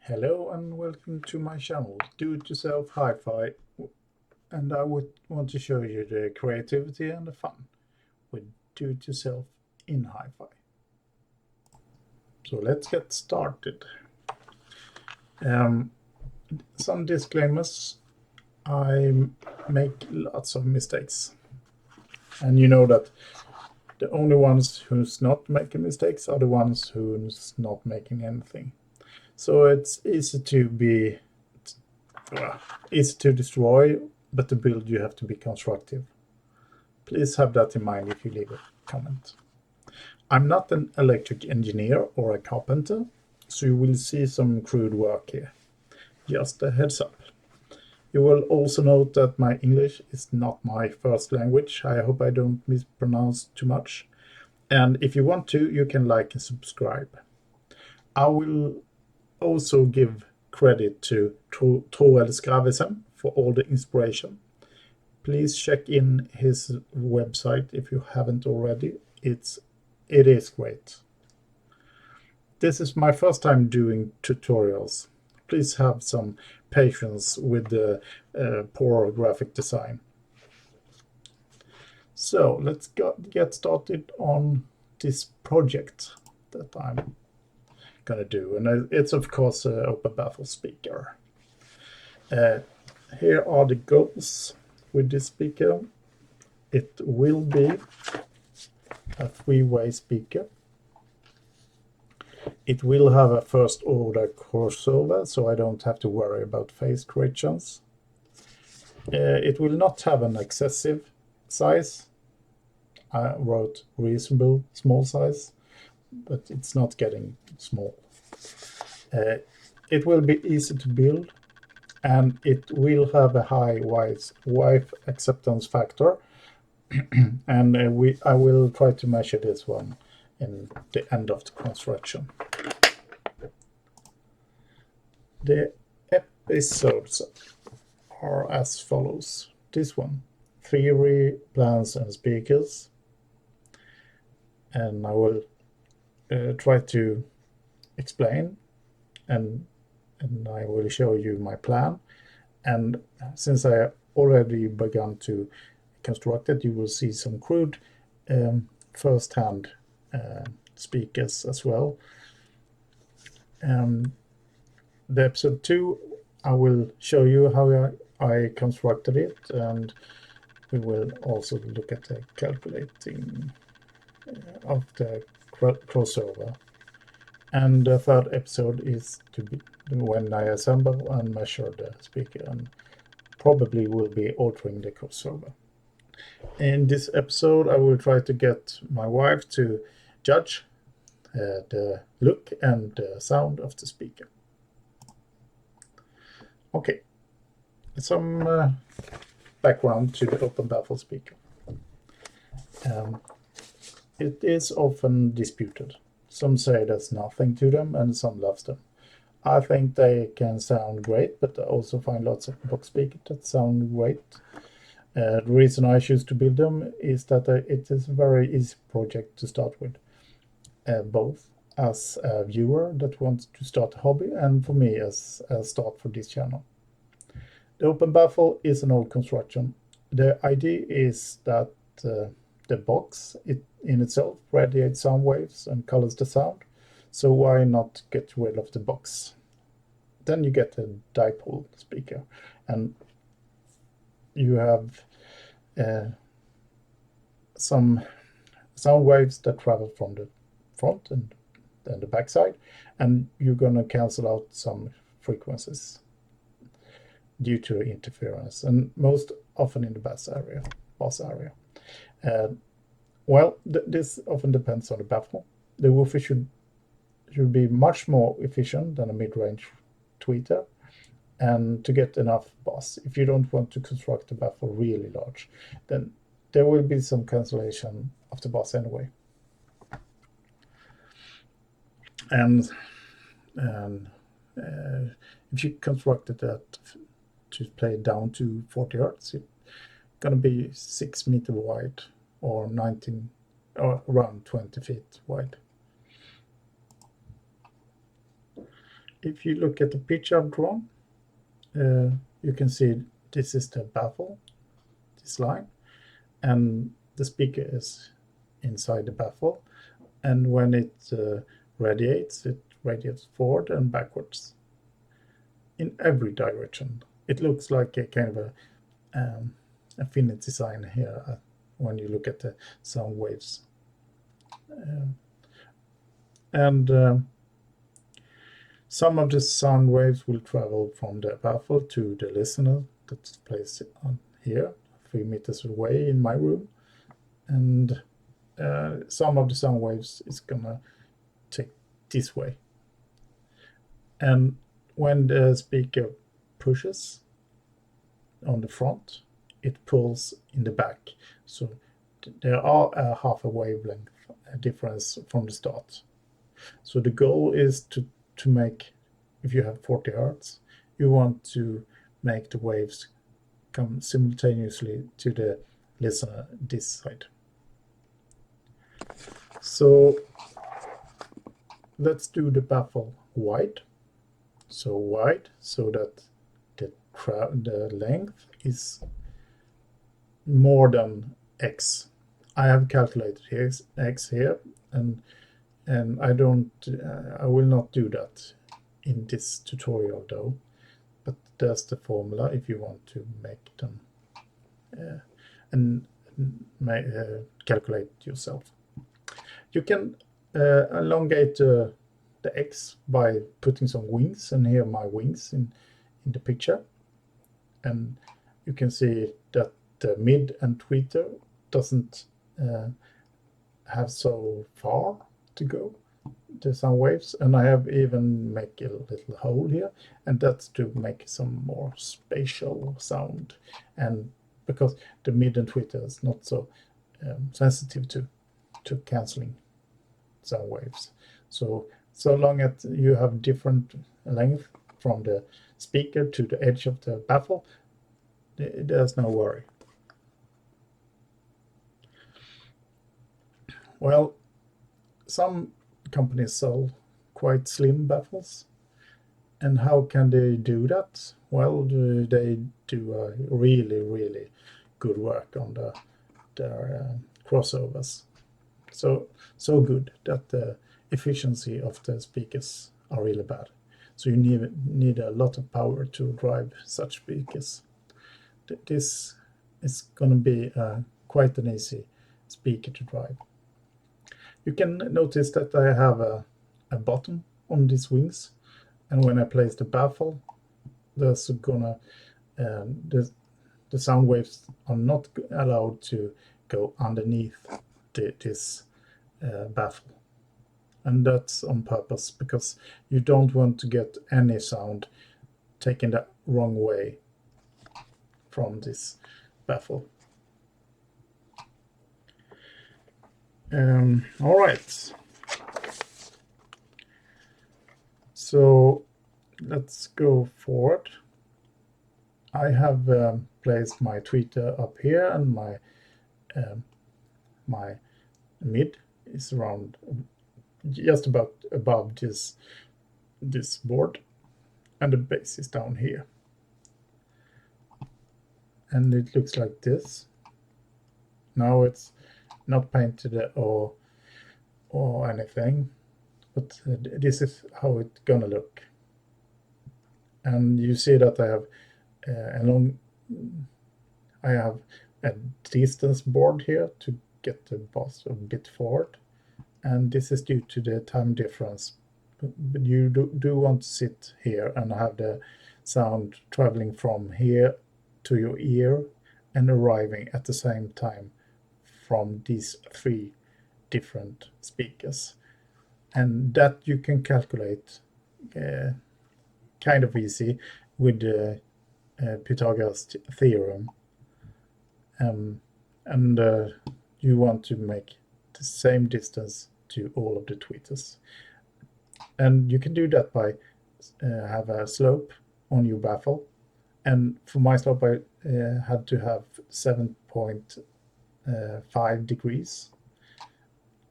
Hello and welcome to my channel, Do-It-Yourself Hi-Fi, and I would want to show you the creativity and the fun with Do-It-Yourself in Hi-Fi. So let's get started. Some disclaimers. I make lots of mistakes, and you know that the only ones who's not making mistakes are the ones who's not making anything. So it's easy to destroy, but to build you have to be constructive. Please have that in mind if you leave a comment. I'm not an electric engineer or a carpenter, so you will see some crude work here. Just a heads up. You will also note that my English is not my first language. I hope I don't mispronounce too much. And if you want to, you can like and subscribe. I will also give credit to Torel Skravesen for all the inspiration. Please check in his website if you haven't already. It is great. This is my first time doing tutorials. Please have some patience with the poor graphic design. So let's get started on this project that I'm gonna do, and it's of course an open baffle speaker. Here are the goals with this speaker. It will be a three-way speaker. It will have a first order crossover, so I don't have to worry about phase corrections. It will not have an excessive size. I wrote reasonable small size, but it's not getting small. It will be easy to build, and it will have a high wife acceptance factor. And I will try to measure this one in the end of the construction. The episodes are as follows. This one, theory, plans and speakers. And I will try to explain and I will show you my plan. And since I already begun to construct it, you will see some crude first-hand speakers as well. The episode 2, I will show you how I constructed it, and we will also look at the calculating of the crossover. And the third episode is to be when I assemble and measure the speaker, and probably will be altering the crossover. In this episode, I will try to get my wife to judge the look and the sound of the speaker. Okay, some background to the open baffle speaker. It is often disputed. Some say there's nothing to them, and some love them. I think they can sound great, but I also find lots of box speakers that sound great. The reason I choose to build them is that it is a very easy project to start with, both as a viewer that wants to start a hobby and for me as a start for this channel. The open baffle is an old construction. The idea is that the box in itself radiates sound waves and colors the sound, so why not get rid of the box? Then you get a dipole speaker, and you have some sound waves that travel from the front and then the back side, and you're going to cancel out some frequencies due to interference, and most often in the bass area. Well, this often depends on the baffle. The woofer should be much more efficient than a mid-range tweeter, and to get enough bass. If you don't want to construct the baffle really large, then there will be some cancellation of the bass anyway. And if you constructed that to play down to 40 hertz, it's going to be 6 meters wide or 19 or around 20 feet wide. if you look at the picture I've drawn, you can see this is the baffle, this line, and the speaker is inside the baffle, and when it radiates forward and backwards in every direction. It looks like a kind of a infinite design here when you look at the sound waves. And some of the sound waves will travel from the baffle to the listener that's placed on here, 3 meters away in my room. And some of the sound waves is gonna take this way. And when the speaker pushes on the front, it pulls in the back. So there are a half a wavelength difference from the start. So the goal is to make, if you have 40 hertz, you want to make the waves come simultaneously to the listener this side. So let's do the baffle wide. So wide, so that the length is more than x. I have calculated x here, and I will not do that in this tutorial though, but that's the formula if you want to make them and calculate yourself. You can elongate the x by putting some wings, and here are my wings in the picture, and you can see that the mid and tweeter doesn't have so far to go, the sound waves, and I have even make a little hole here, and that's to make some more spatial sound, and because the mid and tweeter is not so sensitive to canceling sound waves. So long as you have different length from the speaker to the edge of the baffle, there's no worry. Well, some companies sell quite slim baffles, and how can they do that? Well, they do a really good work on their crossovers. So good that the efficiency of the speakers are really bad. So you need a lot of power to drive such speakers. This is going to be quite an easy speaker to drive. You can notice that I have a bottom on these wings, and when I place the baffle, there's gonna the sound waves are not allowed to go underneath this baffle, and that's on purpose because you don't want to get any sound taken the wrong way from this baffle. All right, so let's go forward. I have placed my tweeter up here, and my mid is around just about above this board, and the bass is down here, and it looks like this. Now it's not painted or anything, but this is how it's gonna look. And you see that I have a distance board here to get the bass a bit forward, and this is due to the time difference. But you do want to sit here and have the sound traveling from here to your ear and arriving at the same time from these 3 different speakers, and that you can calculate kind of easy with the Pythagoras theorem, and you want to make the same distance to all of the tweeters, and you can do that by have a slope on your baffle, and for my slope I had to have 7.5 degrees,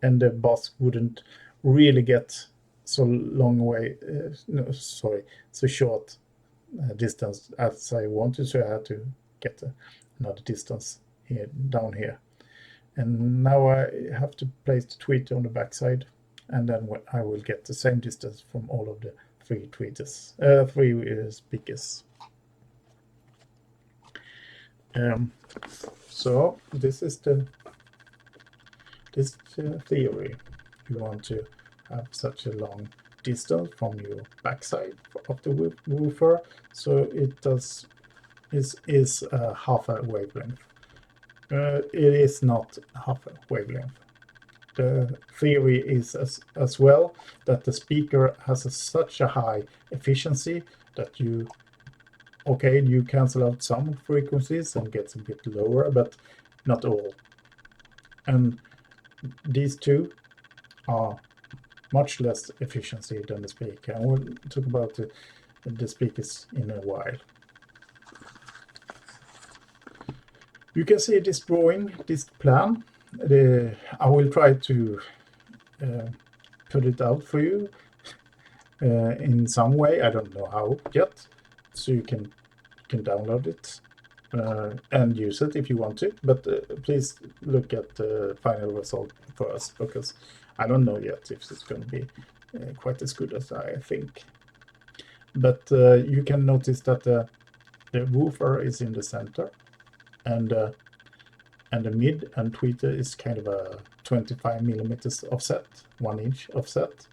and the bass wouldn't really get so long way, no, sorry, so short distance as I wanted, so I had to get another distance here down here. And now I have to place the tweeter on the backside, and then I will get the same distance from all of the three speakers. So this is the theory. You want to have such a long distance from your backside of the woofer, so it is half a wavelength. It is not half a wavelength. The theory is as well that the speaker has such a high efficiency that you cancel out some frequencies and gets a bit lower, but not all. And these two are much less efficiency than the speaker. And we'll talk about the speakers in a while. You can see this drawing, this plan. I will try to put it out for you in some way. I don't know how yet, so you can download it and use it if you want to. But please look at the final result first, because I don't know yet if it's going to be quite as good as I think. But you can notice that the woofer is in the center, and the mid and tweeter is kind of a 25 millimeters offset, 1 inch offset,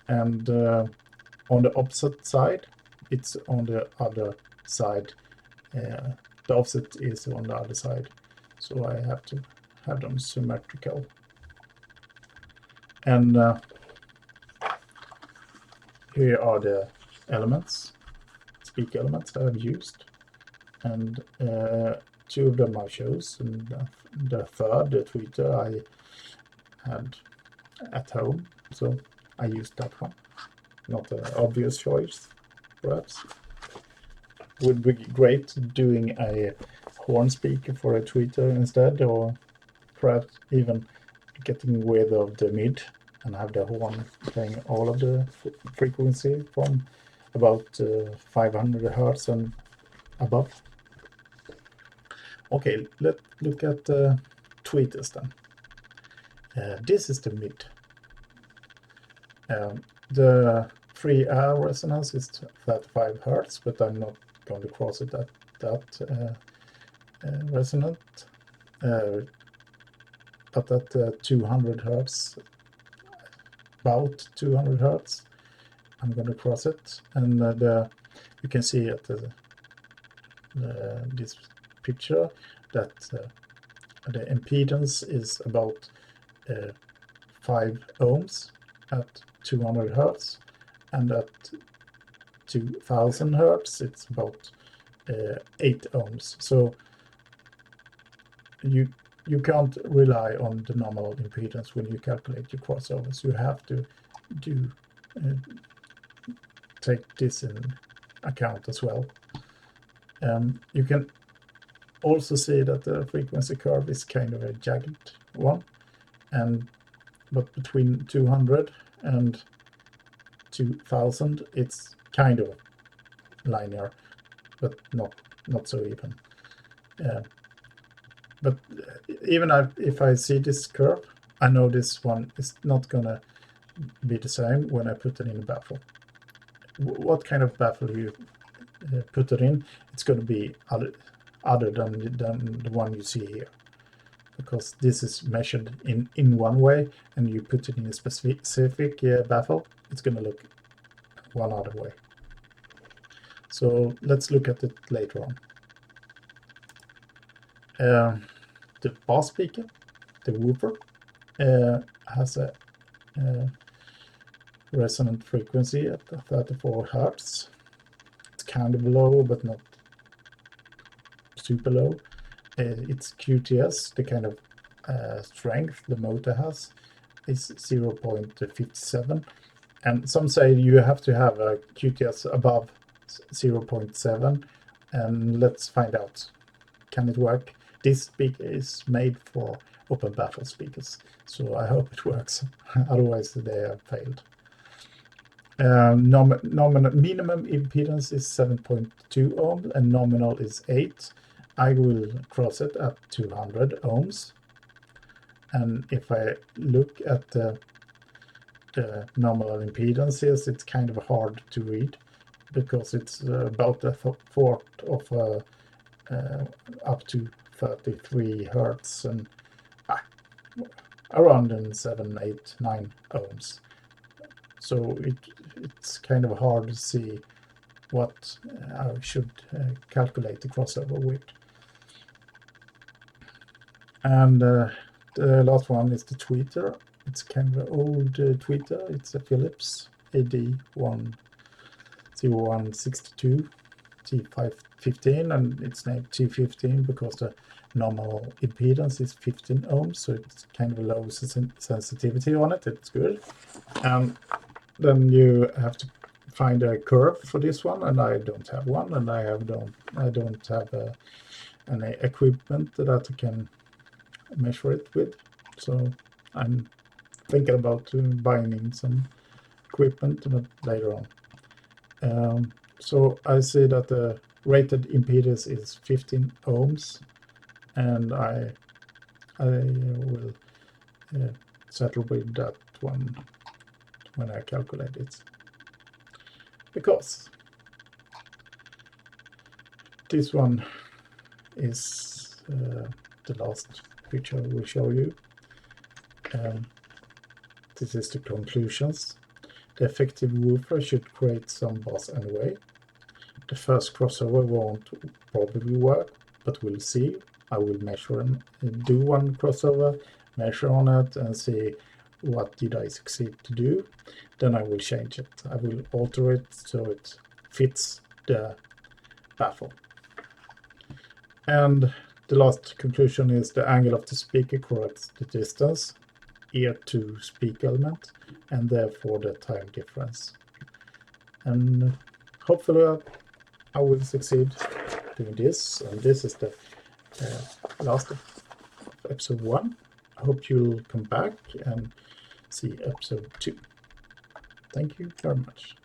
and on the opposite side, it's on the other side. The offset is on the other side, so I have to have them symmetrical. And here are the elements, speaker elements I have used, and 2 of them I chose, and the third, the tweeter, I had at home, so I used that one. Not an obvious choice, perhaps. Would be great doing a horn speaker for a tweeter instead, or perhaps even getting rid of the mid and have the horn playing all of the frequency from about 500 hertz and above. Okay, let's look at the tweeters then. This is the mid. The free air resonance is 35 hertz, but I'm not going to cross it at that resonant. But at 200 hertz, about 200 hertz, I'm going to cross it. And you can see at this picture that the impedance is about 5 ohms at 200 hertz, and at 2000 hertz it's about 8 ohms. So you can't rely on the normal impedance when you calculate your crossovers. You have to take this in account as well. You can also see that the frequency curve is kind of a jagged one, but between 200 and 2000 it's kind of linear, but not so even. But even if I see this curve, I know this one is not gonna be the same when I put it in a baffle. What kind of baffle you put it in, it's going to be other than the one you see here, because this is measured in one way, and you put it in a specific baffle, it's going to look one other way. So let's look at it later on. The bass speaker, the woofer, has a resonant frequency at 34 hertz. It's kind of low, but not super low. Its QTS, the kind of strength the motor has, is 0.57, and some say you have to have a QTS above 0.7, and let's find out. Can it work? This speaker is made for open baffle speakers, so I hope it works. Otherwise they have failed. Minimum impedance is 7.2 ohms and nominal is 8. I will cross it at 200 ohms. And if I look at the nominal impedances, it's kind of hard to read because it's about a fourth of up to 33 hertz and around 7, 8, 9 ohms. So it's kind of hard to see what I should calculate the crossover with. And the last one is the tweeter. It's kind of an old tweeter. It's a Philips AD10162 T515, and it's named T15 because the normal impedance is 15 ohms, so it's kind of a low sensitivity on it. It's good. And then you have to find a curve for this one, and I don't have one, and I don't have any equipment that I can measure it with. So I'm thinking about buying in some equipment, but later on. So I see that the rated impedance is 15 ohms, and I will settle with that one when I calculate it, because this one is the last picture I will show you. This is the conclusions. The effective woofer should create some bass anyway. The first crossover won't probably work, but we'll see. I will measure and do one crossover, measure on it, and see what did I succeed to do. Then I will change it. I will alter it so it fits the baffle. And the last conclusion is the angle of the speaker corrects the distance, ear to speak element, and therefore the time difference. And hopefully I will succeed doing this. And this is the last of episode 1. I hope you'll come back and see episode 2. Thank you very much.